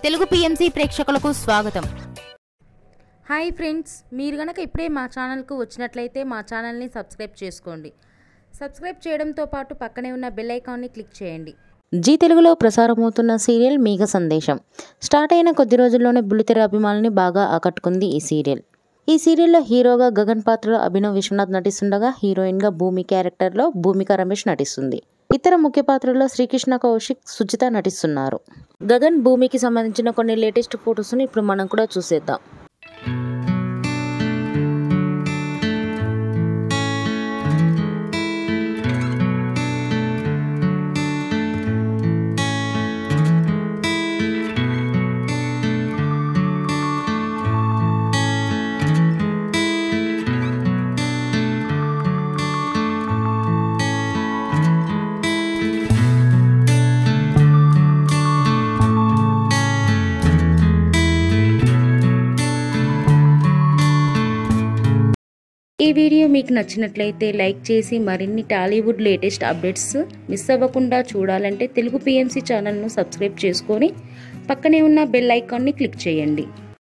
Telugu PMC ప్రేక్షకులకు స్వాగతం. Hi friends, మీరు గనక ఇప్పుడే మా ఛానల్కు వచ్చినట్లయితే మా ఛానల్ని సబ్స్క్రైబ్ చేసుకోండి. సబ్స్క్రైబ్ చేయడంతో పాటు పక్కనే ఉన్న బెల్ ఐకాన్ని క్లిక్ చేయండి. జీ తెలుగులో ప్రసారమవుతున్న సీరియల్ మేఘ సందేశం స్టార్ట్ అయిన కొద్ది రోజుల్లోనే బుల్లితెర అభిమానుల్ని బాగా ఆకట్టుకుంది ఈ సీరియల్. ఈ సీరియల్లో హీరోగా గగన్ పాత్రలో అభినవ్ విశ్వనాథ్ నటిస్తుండగా హీరోయిన్గా భూమి క్యారెక్టర్లో భూమిక రమేష్ నటిస్తుంది. ఇతర ముఖ్య పాత్రల్లో శ్రీకృష్ణ కౌశిక్, సుజిత నటిస్తున్నారు. గగన్ భూమికి సంబంధించిన కొన్ని లేటెస్ట్ ఫొటోస్ని ఇప్పుడు మనం కూడా చూసేద్దాం. ఈ వీడియో మీకు నచ్చినట్లయితే లైక్ చేసి మరిన్ని టాలీవుడ్ లేటెస్ట్ అప్డేట్స్ మిస్ అవ్వకుండా చూడాలంటే తెలుగు పిఎంసి ఛానల్ను సబ్స్క్రైబ్ చేసుకొని పక్కనే ఉన్న బెల్ ఐకాన్ని క్లిక్ చేయండి.